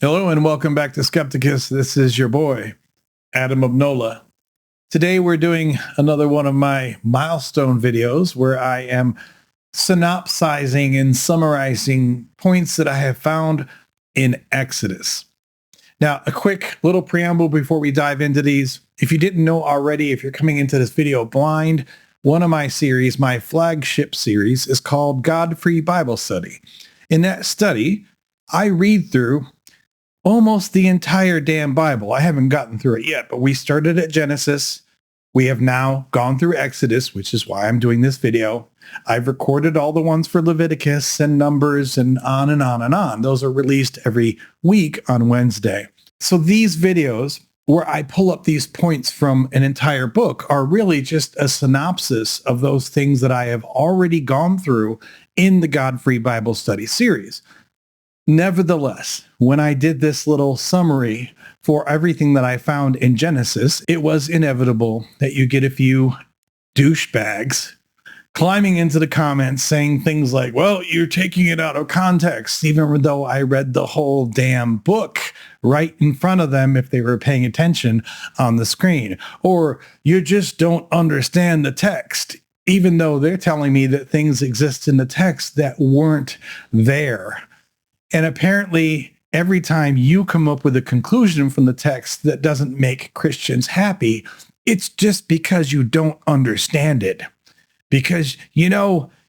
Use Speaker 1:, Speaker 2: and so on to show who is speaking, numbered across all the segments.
Speaker 1: Hello and welcome back to Skepticus. This is your boy, Adam of Nola. Today we're doing another one of my milestone videos where I am synopsizing and summarizing points that I have found in Exodus. Now, a quick little preamble before we dive into these. If you didn't know already, if you're coming into this video blind, one of my series, my flagship series, is called God-Free Bible Study. In that study, I read through almost the entire damn Bible. I haven't gotten through it yet, but we started at Genesis. We have now gone through Exodus, which is why I'm doing this video. I've recorded all the ones for Leviticus and Numbers and on and on and on. Those are released every week on Wednesday. So these videos where I pull up these points from an entire book are really just a synopsis of those things that I have already gone through in the God-Free Bible Study series. Nevertheless, when I did this little summary for everything that I found in Genesis, it was inevitable that you get a few douchebags climbing into the comments saying things like, well, you're taking it out of context, even though I read the whole damn book right in front of them if they were paying attention on the screen. Or you just don't understand the text, even though they're telling me that things exist in the text that weren't there. And apparently, every time you come up with a conclusion from the text that doesn't make Christians happy, it's just because you don't understand it. Because, you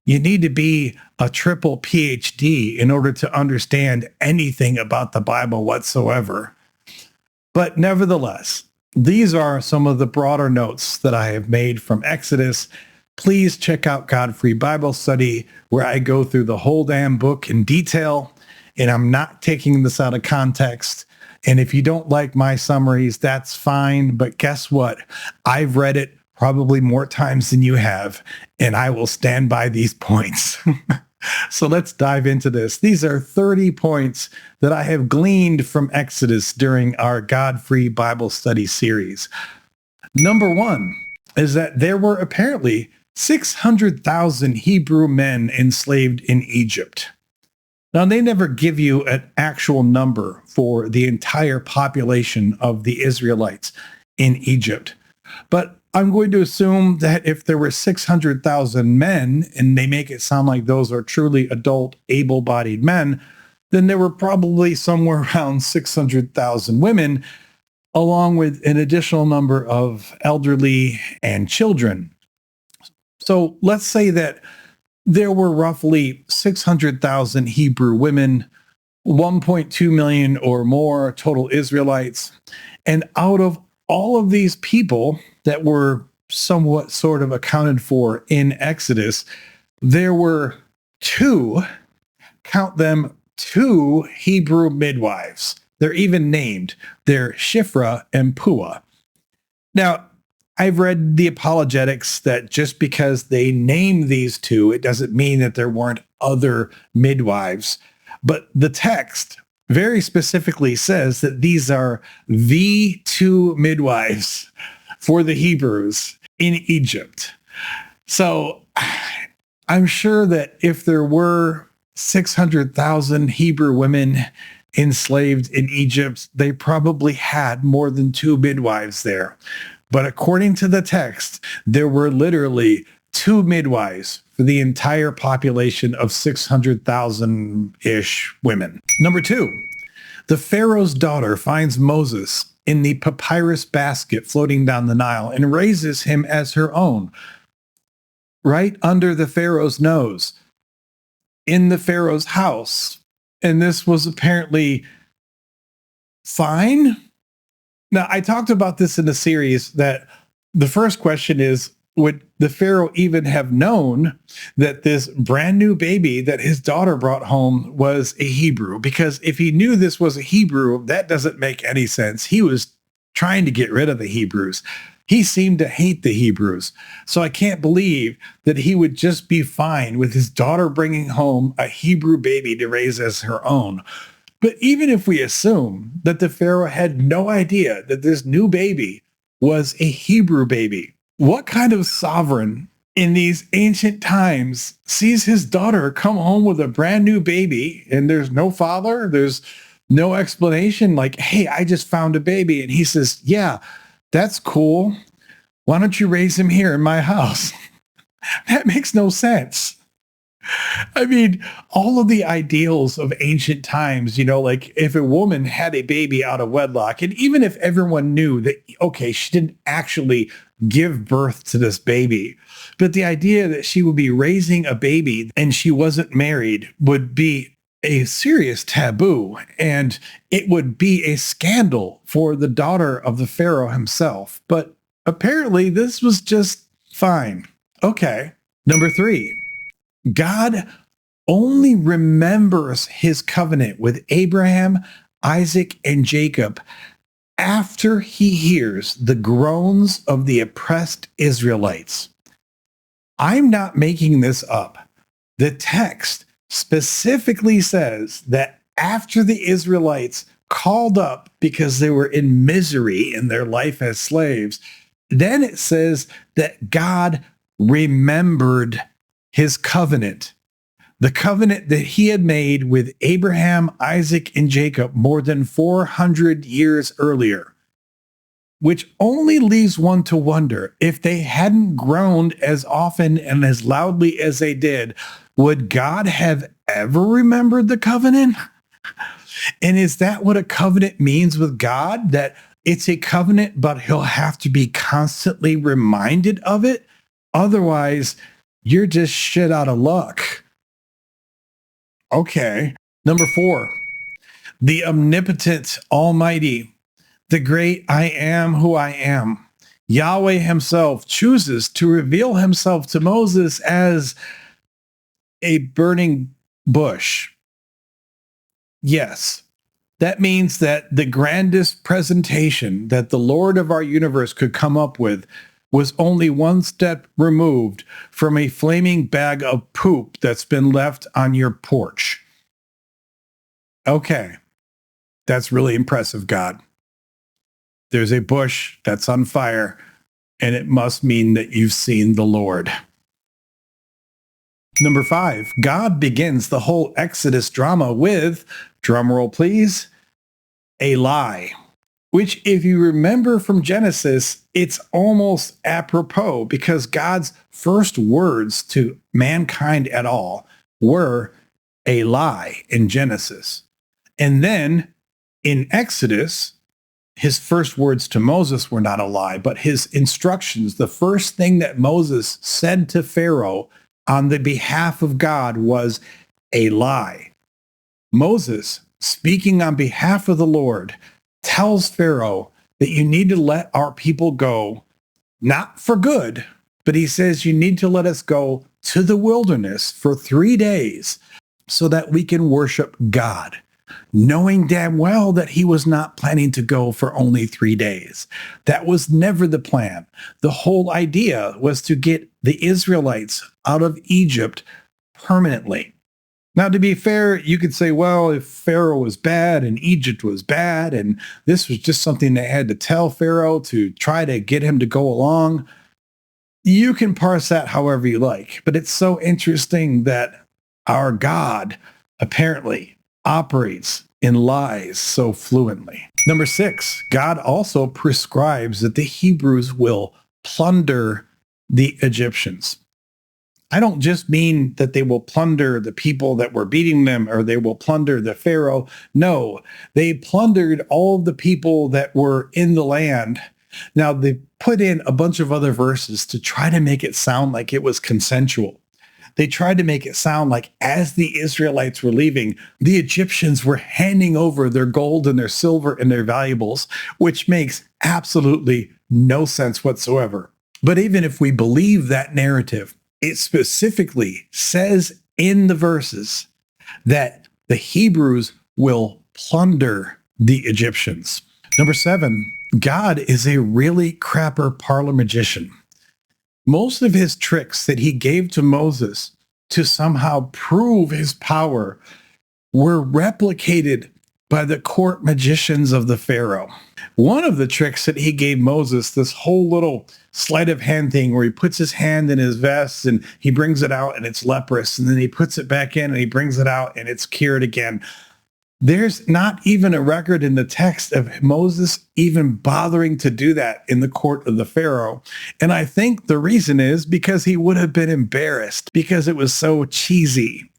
Speaker 1: need to be a triple PhD in order to understand anything about the Bible whatsoever. But nevertheless, these are some of the broader notes that I have made from Exodus. Please check out God-Free Bible Study, where I go through the whole damn book in detail. And I'm not taking this out of context. And if you don't like my summaries, that's fine. But guess what? I've read it probably more times than you have, and I will stand by these points. So let's dive into this. These are 30 points that I have gleaned from Exodus during our God-Free Bible Study series. Number one is that there were apparently 600,000 Hebrew men enslaved in Egypt. Now, they never give you an actual number for the entire population of the Israelites in Egypt. But I'm going to assume that if there were 600,000 men, and they make it sound like those are truly adult, able-bodied men, then there were probably somewhere around 600,000 women, along with an additional number of elderly and children. So let's say that there were roughly 600,000 Hebrew women, 1.2 million or more total Israelites. And out of all of these people that were somewhat sort of accounted for in Exodus, there were count them, two Hebrew midwives. They're even named. They're Shiphrah and Puah. Now, I've read the apologetics that just because they name these two, it doesn't mean that there weren't other midwives. But the text very specifically says that these are the two midwives for the Hebrews in Egypt. So I'm sure that if there were 600,000 Hebrew women enslaved in Egypt, they probably had more than two midwives there. But according to the text, there were literally two midwives for the entire population of 600,000-ish women. Number two, the Pharaoh's daughter finds Moses in the papyrus basket floating down the Nile and raises him as her own, right under the Pharaoh's nose, in the Pharaoh's house. And this was apparently fine. Now, I talked about this in the series that the first question is, would the Pharaoh even have known that this brand new baby that his daughter brought home was a Hebrew? Because if he knew this was a Hebrew, that doesn't make any sense. He was trying to get rid of the Hebrews. He seemed to hate the Hebrews. So I can't believe that he would just be fine with his daughter bringing home a Hebrew baby to raise as her own. But even if we assume that the Pharaoh had no idea that this new baby was a Hebrew baby, what kind of sovereign in these ancient times sees his daughter come home with a brand new baby and there's no father, there's No explanation like, hey, I just found a baby. And he says, yeah, that's cool. Why don't you raise him here in my house? That makes no sense. I mean, all of the ideals of ancient times, like if a woman had a baby out of wedlock, and even if everyone knew that, okay, she didn't actually give birth to this baby, but the idea that she would be raising a baby and she wasn't married would be a serious taboo, and it would be a scandal for the daughter of the Pharaoh himself. But apparently this was just fine. Okay. Number 3. God only remembers his covenant with Abraham, Isaac, and Jacob after he hears the groans of the oppressed Israelites. I'm not making this up. The text specifically says that after the Israelites called up because they were in misery in their life as slaves, then it says that God remembered his covenant, the covenant that he had made with Abraham, Isaac, and Jacob more than 400 years earlier, which only leaves one to wonder if they hadn't groaned as often and as loudly as they did, would God have ever remembered the covenant? And is that what a covenant means with God? That it's a covenant, but he'll have to be constantly reminded of it? Otherwise, you're just shit out of luck. Okay. Number 4, the omnipotent, almighty, the great I am who I am. Yahweh himself chooses to reveal himself to Moses as a burning bush. Yes, that means that the grandest presentation that the Lord of our universe could come up with was only one step removed from a flaming bag of poop that's been left on your porch. Okay, that's really impressive, God. There's a bush that's on fire, and it must mean that you've seen the Lord. Number 5, God begins the whole Exodus drama with, drumroll please, a lie. Which, if you remember from Genesis, it's almost apropos because God's first words to mankind at all were a lie in Genesis. And then in Exodus, his first words to Moses were not a lie, but his instructions, the first thing that Moses said to Pharaoh on the behalf of God was a lie. Moses, speaking on behalf of the Lord, tells Pharaoh that you need to let our people go, not for good, but he says you need to let us go to the wilderness for 3 days so that we can worship God, knowing damn well that he was not planning to go for only 3 days. That was never the plan. The whole idea was to get the Israelites out of Egypt permanently. Now, to be fair, you could say, well, if Pharaoh was bad and Egypt was bad, and this was just something they had to tell Pharaoh to try to get him to go along, you can parse that however you like. But it's so interesting that our God apparently operates in lies so fluently. Number 6, God also prescribes that the Hebrews will plunder the Egyptians. I don't just mean that they will plunder the people that were beating them or they will plunder the Pharaoh. No, they plundered all of the people that were in the land. Now, they put in a bunch of other verses to try to make it sound like it was consensual. They tried to make it sound like as the Israelites were leaving, the Egyptians were handing over their gold and their silver and their valuables, which makes absolutely no sense whatsoever. But even if we believe that narrative, it specifically says in the verses that the Hebrews will plunder the Egyptians. Number 7, God is a really crapper parlor magician. Most of his tricks that he gave to Moses to somehow prove his power were replicated by the court magicians of the Pharaoh. One of the tricks that he gave Moses, this whole little sleight of hand thing where he puts his hand in his vest and he brings it out and it's leprous, and then he puts it back in and he brings it out and it's cured again. There's not even a record in the text of Moses even bothering to do that in the court of the Pharaoh. And I think the reason is because he would have been embarrassed because it was so cheesy.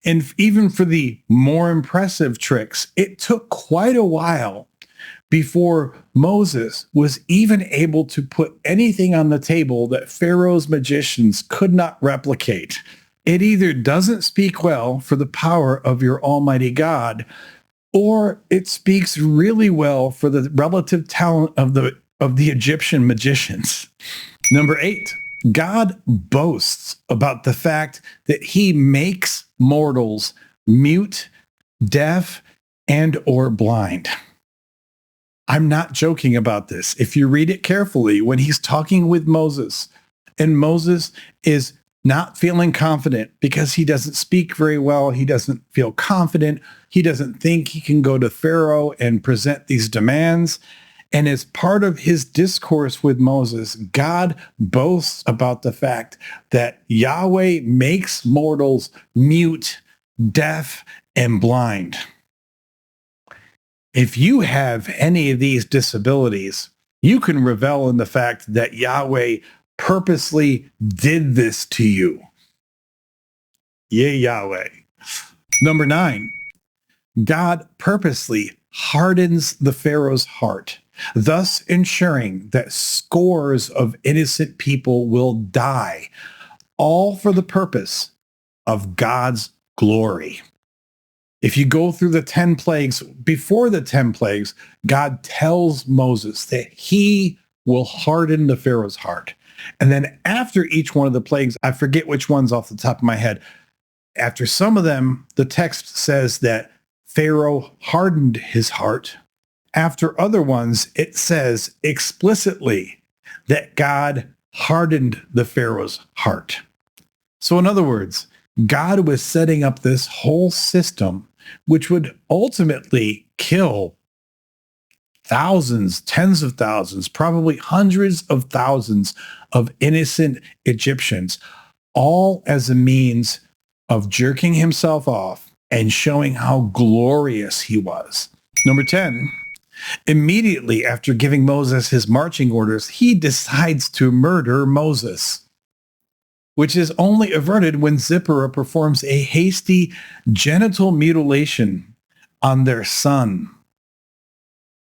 Speaker 1: And even for the more impressive tricks, it took quite a while before Moses was even able to put anything on the table that Pharaoh's magicians could not replicate. It either doesn't speak well for the power of your Almighty God, or it speaks really well for the relative talent of the Egyptian magicians. Number 8, God boasts about the fact that he makes mortals mute, deaf, and or blind. I'm not joking about this. If you read it carefully, when he's talking with Moses, and Moses is not feeling confident because he doesn't speak very well, he doesn't feel confident, he doesn't think he can go to Pharaoh and present these demands. And as part of his discourse with Moses, God boasts about the fact that Yahweh makes mortals mute, deaf, and blind. If you have any of these disabilities, you can revel in the fact that Yahweh purposely did this to you. Yeah, Yahweh. Number 9, God purposely hardens the Pharaoh's heart, thus ensuring that scores of innocent people will die, all for the purpose of God's glory. If you go through the 10 plagues, before the 10 plagues, God tells Moses that he will harden the Pharaoh's heart. And then after each one of the plagues, I forget which ones off the top of my head, after some of them, the text says that Pharaoh hardened his heart. After other ones, it says explicitly that God hardened the Pharaoh's heart. So in other words, God was setting up this whole system, which would ultimately kill thousands, tens of thousands, probably hundreds of thousands of innocent Egyptians, all as a means of jerking himself off and showing how glorious he was. Number 10, immediately after giving Moses his marching orders, he decides to murder Moses, which is only averted when Zipporah performs a hasty genital mutilation on their son.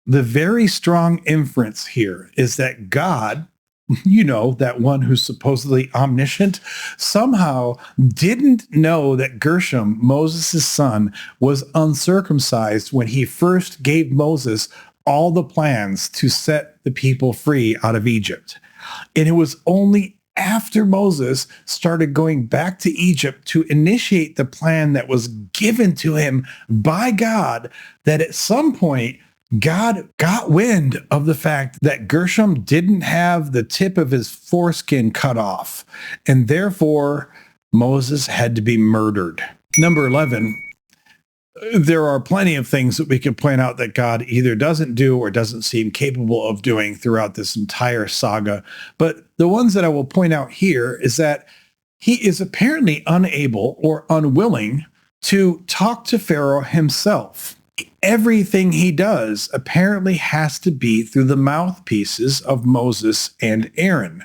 Speaker 1: The very strong inference here is that God, that one who's supposedly omniscient, somehow didn't know that Gershom, Moses' son, was uncircumcised when he first gave Moses all the plans to set the people free out of Egypt. And it was only after Moses started going back to Egypt to initiate the plan that was given to him by God that at some point God got wind of the fact that Gershom didn't have the tip of his foreskin cut off, and therefore Moses had to be murdered. Number 11, there are plenty of things that we could point out that God either doesn't do or doesn't seem capable of doing throughout this entire saga. But the ones that I will point out here is that he is apparently unable or unwilling to talk to Pharaoh himself. Everything he does apparently has to be through the mouthpieces of Moses and Aaron.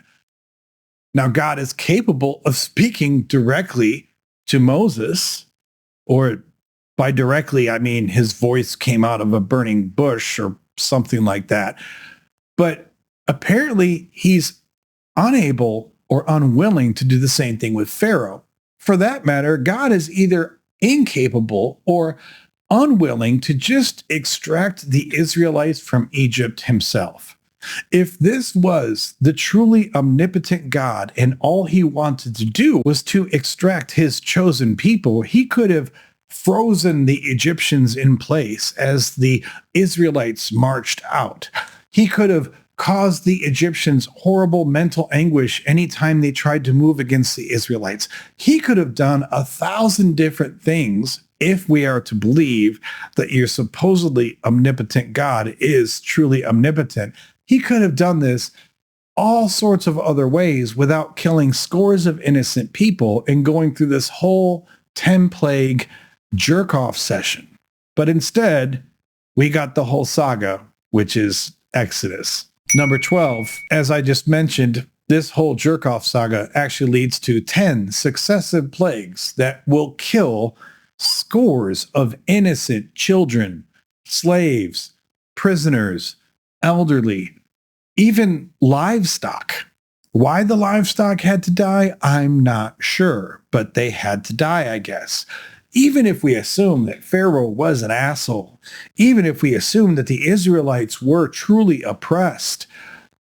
Speaker 1: Now, God is capable of speaking directly to Moses, or by directly, I mean his voice came out of a burning bush or something like that. But apparently he's unable or unwilling to do the same thing with Pharaoh. For that matter, God is either incapable or unwilling to just extract the Israelites from Egypt himself. If this was the truly omnipotent God and all he wanted to do was to extract his chosen people, he could have frozen the Egyptians in place as the Israelites marched out. He could have caused the Egyptians horrible mental anguish anytime they tried to move against the Israelites. He could have done 1,000 different things if we are to believe that your supposedly omnipotent God is truly omnipotent. He could have done this all sorts of other ways without killing scores of innocent people and going through this whole 10-plague jerk-off session. But instead, we got the whole saga, which is Exodus. Number 12, as I just mentioned, this whole jerk-off saga actually leads to 10 successive plagues that will kill scores of innocent children, slaves, prisoners, elderly, even livestock. Why the livestock had to die, I'm not sure, but they had to die, I guess. Even if we assume that Pharaoh was an asshole, even if we assume that the Israelites were truly oppressed,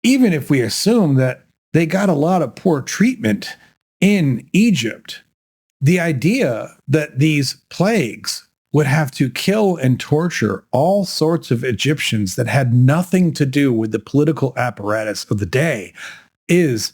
Speaker 1: even if we assume that they got a lot of poor treatment in Egypt, the idea that these plagues would have to kill and torture all sorts of Egyptians that had nothing to do with the political apparatus of the day is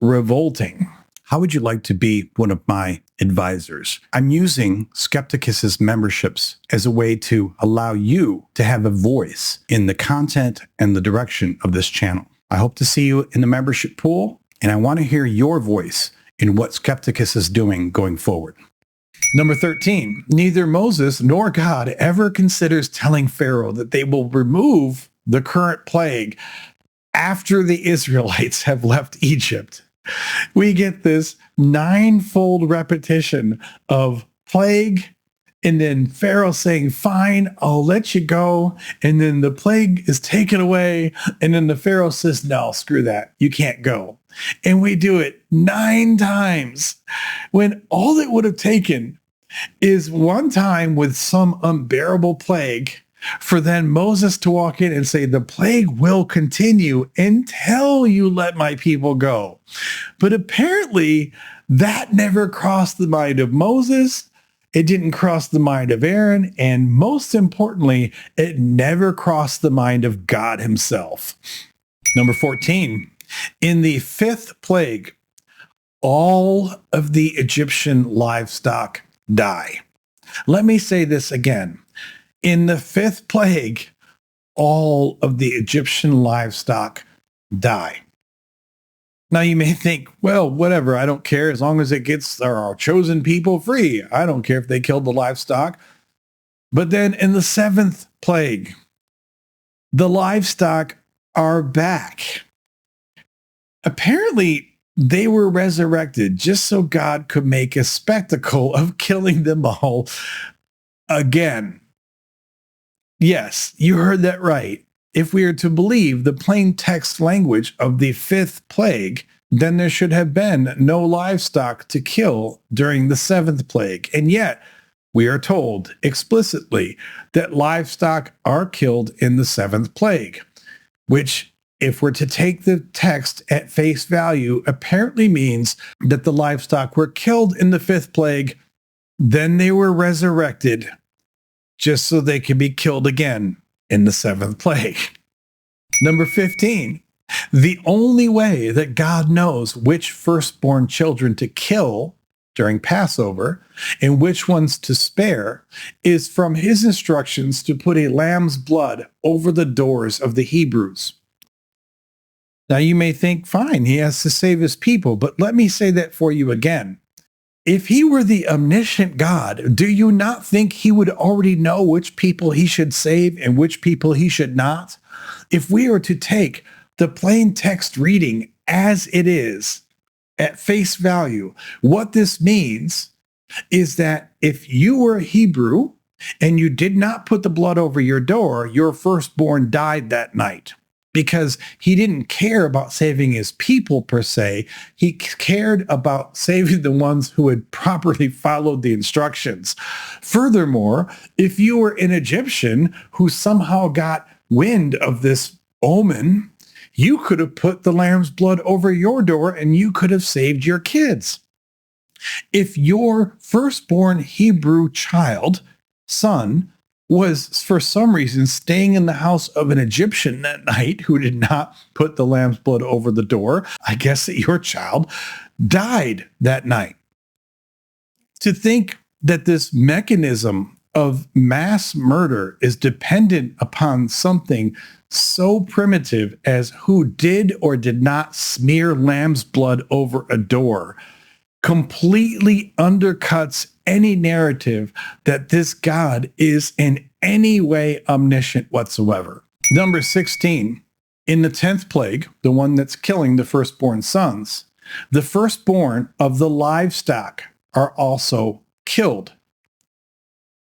Speaker 1: revolting. How would you like to be one of my advisors? I'm using Skepticus's memberships as a way to allow you to have a voice in the content and the direction of this channel. I hope to see you in the membership pool, and I want to hear your voice in what Skepticus is doing going forward. Number 13, neither Moses nor God ever considers telling Pharaoh that they will remove the current plague after the Israelites have left Egypt. We get this ninefold repetition of plague, and then Pharaoh saying, fine, I'll let you go. And then the plague is taken away. And then the Pharaoh says, no, screw that. You can't go. And we do it 9 times when all it would have taken is one time with some unbearable plague for then Moses to walk in and say, the plague will continue until you let my people go. But apparently that never crossed the mind of Moses. It didn't cross the mind of Aaron. And most importantly, it never crossed the mind of God himself. Number 14, in the 5th plague, all of the Egyptian livestock die. Let me say this again. In the 5th plague, all of the Egyptian livestock die. Now you may think, well, whatever, I don't care as long as it gets our chosen people free. I don't care if they killed the livestock. But then in the 7th plague, the livestock are back. Apparently, they were resurrected just so God could make a spectacle of killing them all again. Yes, you heard that right. If we are to believe the plain text language of the 5th plague, then there should have been no livestock to kill during the 7th plague. And yet, we are told explicitly that livestock are killed in the 7th plague, which, if we're to take the text at face value, apparently means that the livestock were killed in the 5th plague, then they were resurrected just so they could be killed again in the 7th plague. Number 15, the only way that God knows which firstborn children to kill during Passover and which ones to spare is from his instructions to put a lamb's blood over the doors of the Hebrews. Now you may think, fine, he has to save his people, but let me say that for you again. If he were the omniscient God, do you not think he would already know which people he should save and which people he should not? If we are to take the plain text reading as it is, at face value, what this means is that if you were a Hebrew and you did not put the blood over your door, your firstborn died that night. Because he didn't care about saving his people per se. He cared about saving the ones who had properly followed the instructions. Furthermore, if you were an Egyptian who somehow got wind of this omen, you could have put the lamb's blood over your door and you could have saved your kids. If your firstborn Hebrew child, son, was for some reason staying in the house of an Egyptian that night who did not put the lamb's blood over the door, I guess that your child died that night. To think that this mechanism of mass murder is dependent upon something so primitive as who did or did not smear lamb's blood over a door completely undercuts any narrative that this God is in any way omniscient whatsoever. Number 16, in the 10th plague, the one that's killing the firstborn sons, the firstborn of the livestock are also killed.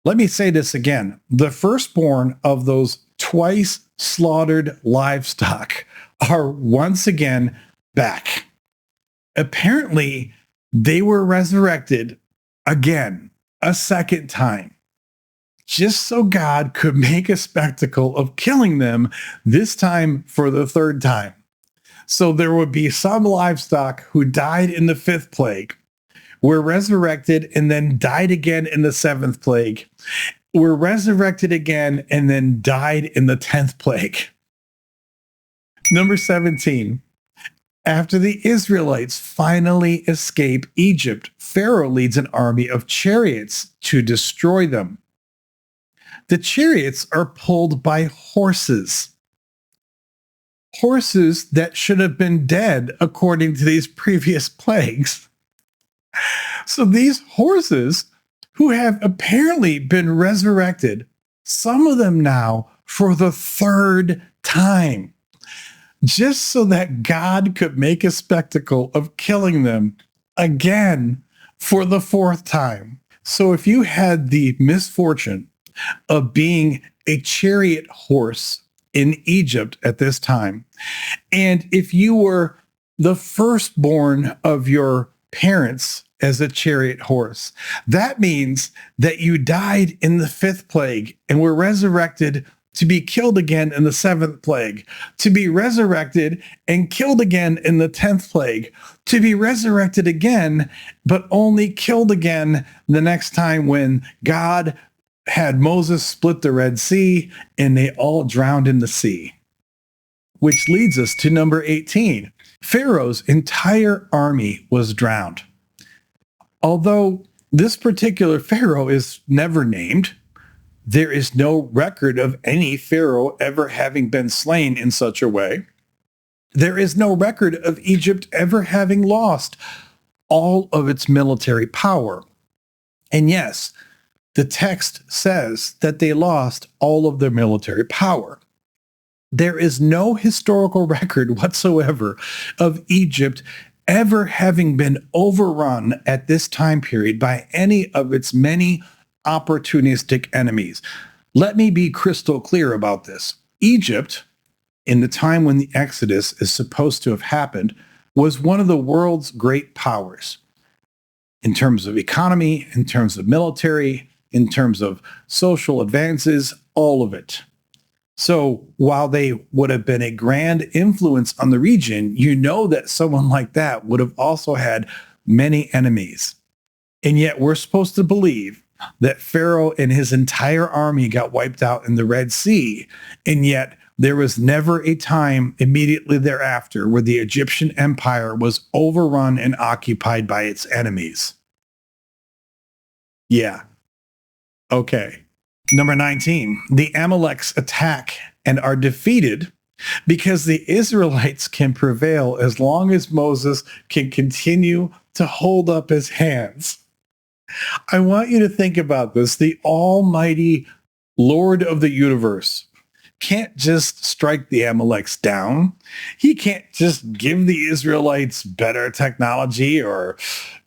Speaker 1: Let me say this again. The firstborn of those twice slaughtered livestock are once again back. Apparently, they were resurrected again, a second time, just so God could make a spectacle of killing them, this time for the third time. So there would be some livestock who died in the 5th plague, were resurrected and then died again in the 7th plague, were resurrected again and then died in the 10th plague. Number 17. After the Israelites finally escape Egypt, Pharaoh leads an army of chariots to destroy them. The chariots are pulled by horses. Horses that should have been dead according to these previous plagues. So these horses, who have apparently been resurrected, some of them now for the 3rd time, just so that God could make a spectacle of killing them again for the 4th time. So if you had the misfortune of being a chariot horse in Egypt at this time, and if you were the firstborn of your parents as a chariot horse, that means that you died in the 5th plague and were resurrected to be killed again in the 7th plague, to be resurrected and killed again in the 10th plague, to be resurrected again, but only killed again the next time when God had Moses split the Red Sea and they all drowned in the sea. Which leads us to number 18. Pharaoh's entire army was drowned. Although this particular Pharaoh is never named, there is no record of any Pharaoh ever having been slain in such a way. There is no record of Egypt ever having lost all of its military power. And yes, the text says that they lost all of their military power. There is no historical record whatsoever of Egypt ever having been overrun at this time period by any of its many opportunistic enemies. Let me be crystal clear about this. Egypt, in the time when the Exodus is supposed to have happened, was one of the world's great powers in terms of economy, in terms of military, in terms of social advances, all of it. So while they would have been a grand influence on the region, you know that someone like that would have also had many enemies. And yet we're supposed to believe that Pharaoh and his entire army got wiped out in the Red Sea, and yet there was never a time immediately thereafter where the Egyptian empire was overrun and occupied by its enemies. Yeah. Okay. Number 19, the Amaleks attack and are defeated because the Israelites can prevail as long as Moses can continue to hold up his hands. I want you to think about this. The almighty Lord of the universe can't just strike the Amaleks down. He can't just give the Israelites better technology or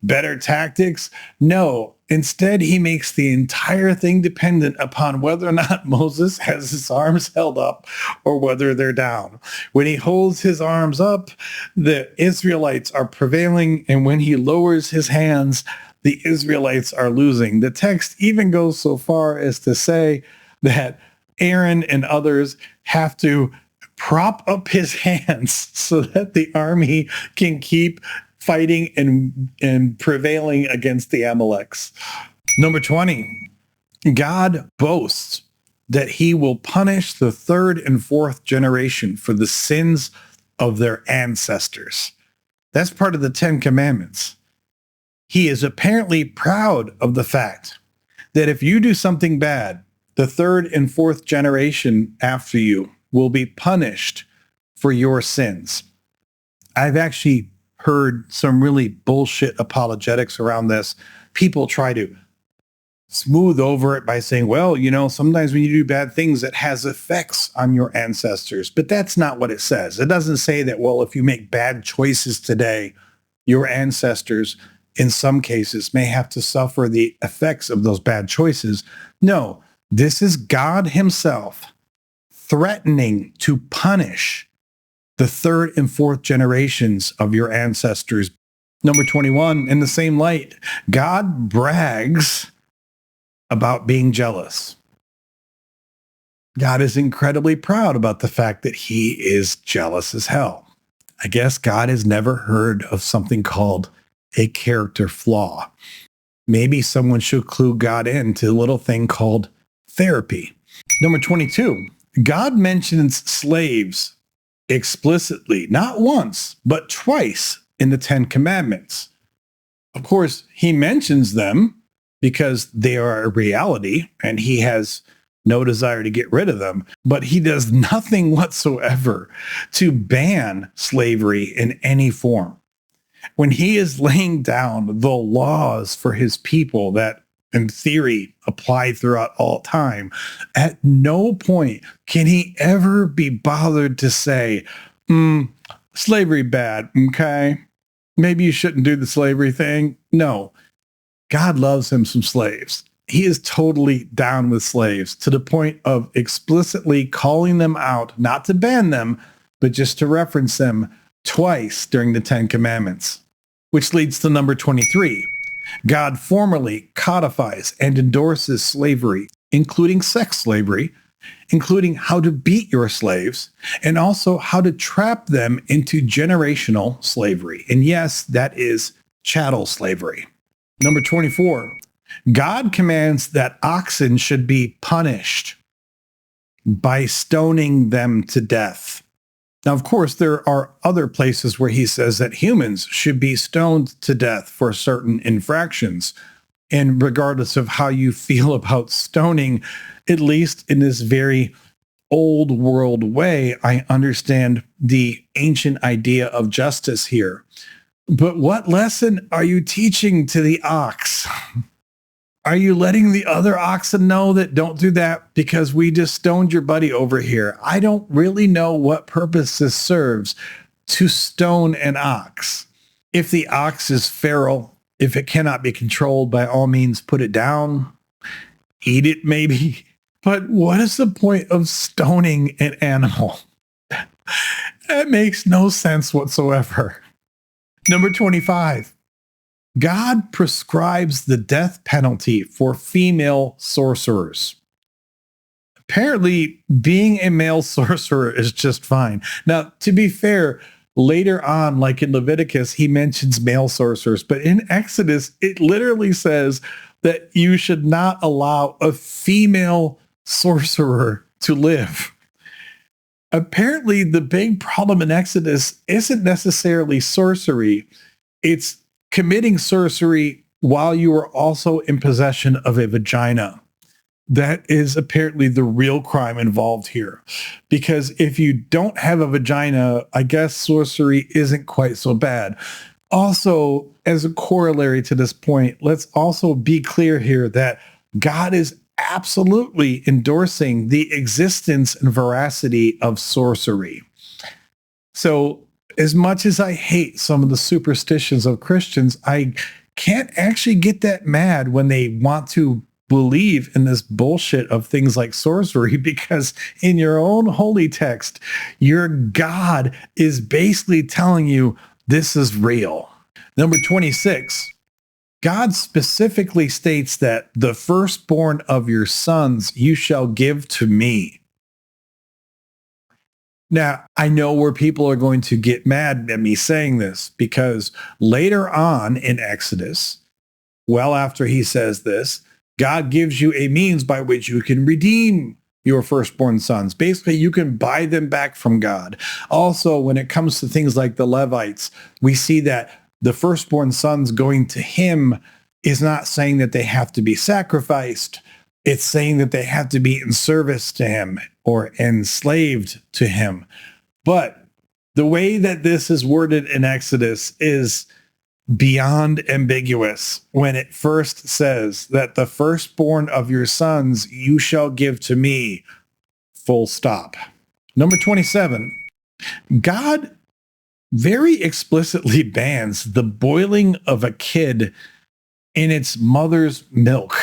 Speaker 1: better tactics. No, instead, he makes the entire thing dependent upon whether or not Moses has his arms held up or whether they're down. When he holds his arms up, the Israelites are prevailing, and when he lowers his hands, the Israelites are losing. The text even goes so far as to say that Aaron and others have to prop up his hands so that the army can keep fighting and prevailing against the Amaleks. Number 20, God boasts that he will punish the 3rd and 4th generation for the sins of their ancestors. That's part of the 10 Commandments. He is apparently proud of the fact that if you do something bad, the 3rd and 4th generation after you will be punished for your sins. I've actually heard some really bullshit apologetics around this. People try to smooth over it by saying, well, sometimes when you do bad things, it has effects on your ancestors. But that's not what it says. It doesn't say that, well, if you make bad choices today, your ancestors, in some cases, may have to suffer the effects of those bad choices. No, this is God himself threatening to punish the third and fourth generations of your ancestors. Number 21, in the same light, God brags about being jealous. God is incredibly proud about the fact that he is jealous as hell. I guess God has never heard of something called a character flaw. Maybe someone should clue God into a little thing called therapy. Number 22, God mentions slaves explicitly, not once, but twice in the Ten Commandments. Of course, he mentions them because they are a reality and he has no desire to get rid of them, but he does nothing whatsoever to ban slavery in any form. When he is laying down the laws for his people that in theory apply throughout all time, at no point can he ever be bothered to say, slavery bad, okay? Maybe you shouldn't do the slavery thing. No, God loves him some slaves. He is totally down with slaves to the point of explicitly calling them out, not to ban them, but just to reference them twice during the Ten Commandments. Which leads to number 23. God formally codifies and endorses slavery, including sex slavery, including how to beat your slaves, and also how to trap them into generational slavery. And yes, that is chattel slavery. Number 24, God commands that oxen should be punished by stoning them to death. Now, of course, there are other places where he says that humans should be stoned to death for certain infractions. And regardless of how you feel about stoning, at least in this very old world way, I understand the ancient idea of justice here. But what lesson are you teaching to the ox? Are you letting the other oxen know that don't do that because we just stoned your buddy over here? I don't really know what purpose this serves to stone an ox. If the ox is feral, if it cannot be controlled, by all means, put it down, eat it maybe. But what is the point of stoning an animal? That makes no sense whatsoever. Number 25. God prescribes the death penalty for female sorcerers. Apparently, being a male sorcerer is just fine. Now, to be fair, later on, like in Leviticus, he mentions male sorcerers, but in Exodus, it literally says that you should not allow a female sorcerer to live. Apparently, the big problem in Exodus isn't necessarily sorcery. It's committing sorcery while you are also in possession of a vagina. That is apparently the real crime involved here. Because if you don't have a vagina, I guess sorcery isn't quite so bad. Also, as a corollary to this point, let's also be clear here that God is absolutely endorsing the existence and veracity of sorcery. So, as much as I hate some of the superstitions of Christians, I can't actually get that mad when they want to believe in this bullshit of things like sorcery, because in your own holy text, your God is basically telling you this is real. Number 26, God specifically states that the firstborn of your sons you shall give to me. Now, I know where people are going to get mad at me saying this, because later on in Exodus, well after he says this, God gives you a means by which you can redeem your firstborn sons. Basically, you can buy them back from God. Also, when it comes to things like the Levites, we see that the firstborn sons going to him is not saying that they have to be sacrificed. It's saying that they have to be in service to him or enslaved to him. But the way that this is worded in Exodus is beyond ambiguous when it first says that the firstborn of your sons you shall give to me, full stop. Number 27, God very explicitly bans the boiling of a kid in its mother's milk.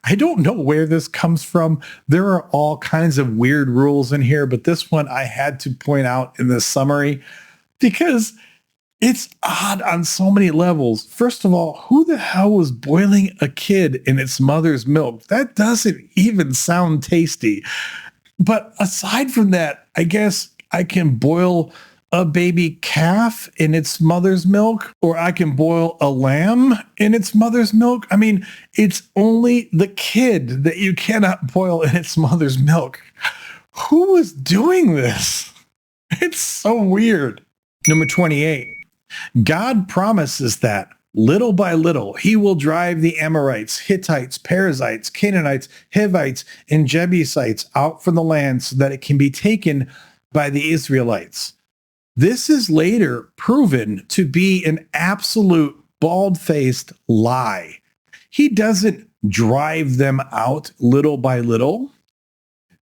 Speaker 1: I don't know where this comes from. There are all kinds of weird rules in here, but this one I had to point out in the summary because it's odd on so many levels. First of all, who the hell was boiling a kid in its mother's milk? That doesn't even sound tasty. But aside from that, I guess I can boil a baby calf in its mother's milk, or I can boil a lamb in its mother's milk. I mean, it's only the kid that you cannot boil in its mother's milk. Who was doing this? It's so weird. Number 28, God promises that little by little, he will drive the Amorites, Hittites, Perizzites, Canaanites, Hivites, and Jebusites out from the land so that it can be taken by the Israelites. This is later proven to be an absolute bald-faced lie. He doesn't drive them out little by little.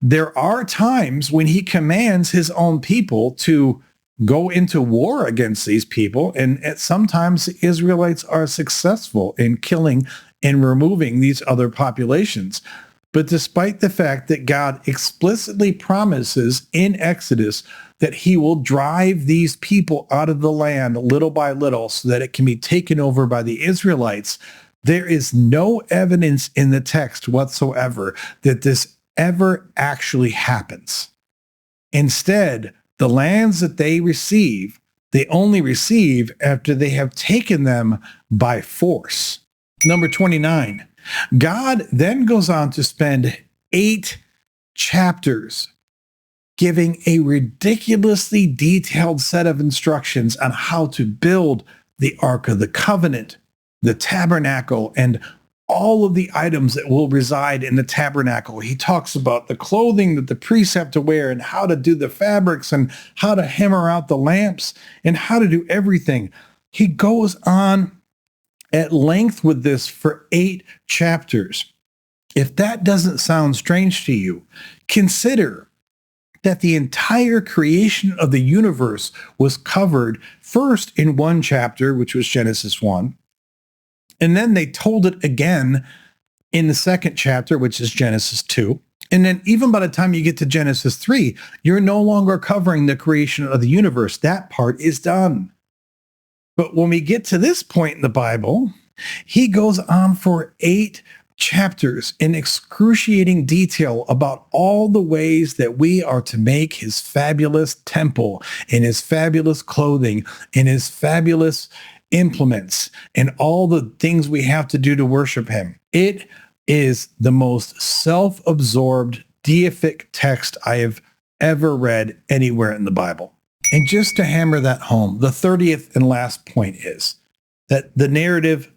Speaker 1: There are times when he commands his own people to go into war against these people, and sometimes the Israelites are successful in killing and removing these other populations. But despite the fact that God explicitly promises in Exodus that he will drive these people out of the land little by little so that it can be taken over by the Israelites, there is no evidence in the text whatsoever that this ever actually happens. Instead, the lands that they receive, they only receive after they have taken them by force. Number 29, God then goes on to spend 8 chapters giving a ridiculously detailed set of instructions on how to build the Ark of the Covenant, the tabernacle, and all of the items that will reside in the tabernacle. He talks about the clothing that the priests have to wear and how to do the fabrics and how to hammer out the lamps and how to do everything. He goes on at length with this for 8 chapters. If that doesn't sound strange to you, consider that the entire creation of the universe was covered first in 1 chapter, which was Genesis 1. And then they told it again in the 2nd chapter, which is Genesis 2. And then even by the time you get to Genesis 3, you're no longer covering the creation of the universe. That part is done. But when we get to this point in the Bible, he goes on for 8 chapters in excruciating detail about all the ways that we are to make his fabulous temple and his fabulous clothing and his fabulous implements and all the things we have to do to worship him. It is the most self-absorbed, deific text I have ever read anywhere in the Bible. And just to hammer that home, the 30th and last point is that the narrative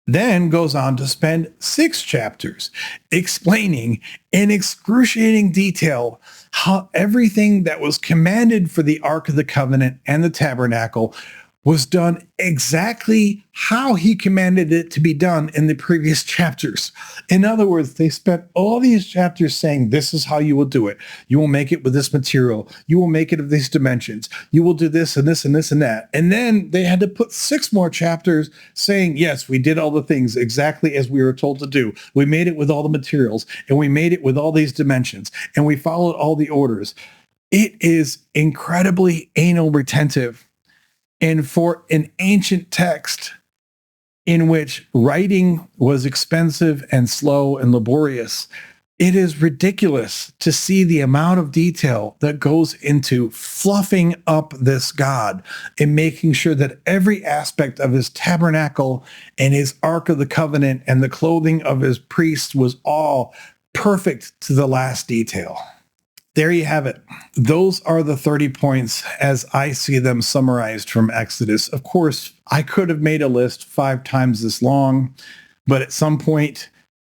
Speaker 1: then goes on to spend 6 chapters explaining in excruciating detail how everything that was commanded for the Ark of the Covenant and the tabernacle was done exactly how he commanded it to be done in the previous chapters. In other words, they spent all these chapters saying, this is how you will do it. You will make it with this material. You will make it of these dimensions. You will do this and this and this and that. And then they had to put 6 more chapters saying, yes, we did all the things exactly as we were told to do. We made it with all the materials, and we made it with all these dimensions, and we followed all the orders. It is incredibly anal retentive. And for an ancient text in which writing was expensive and slow and laborious, it is ridiculous to see the amount of detail that goes into fluffing up this God and making sure that every aspect of his tabernacle and his Ark of the Covenant and the clothing of his priests was all perfect to the last detail. There you have it. Those are the 30 points as I see them summarized from Exodus. Of course, I could have made a list 5 times this long, but at some point,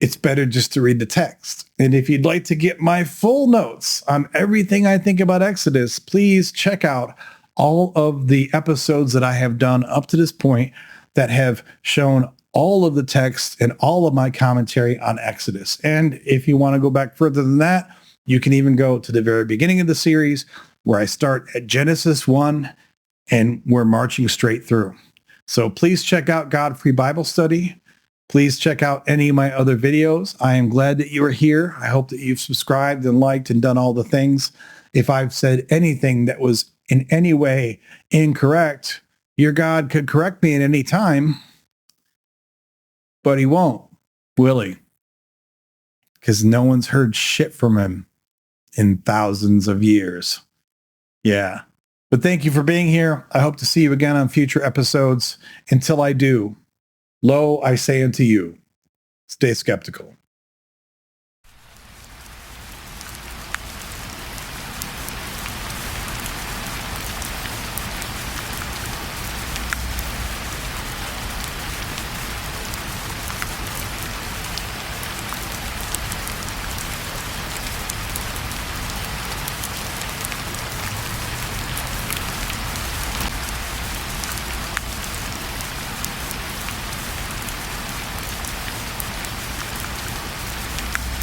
Speaker 1: it's better just to read the text. And if you'd like to get my full notes on everything I think about Exodus, please check out all of the episodes that I have done up to this point that have shown all of the text and all of my commentary on Exodus. And if you want to go back further than that, you can even go to the very beginning of the series where I start at Genesis 1 and we're marching straight through. So please check out God-Free Bible Study. Please check out any of my other videos. I am glad that you are here. I hope that you've subscribed and liked and done all the things. If I've said anything that was in any way incorrect, your God could correct me at any time, but he won't, will he? Because no one's heard shit from him in thousands of years. Yeah. But thank you for being here. I hope to see you again on future episodes. Until I do, lo, I say unto you, stay skeptical.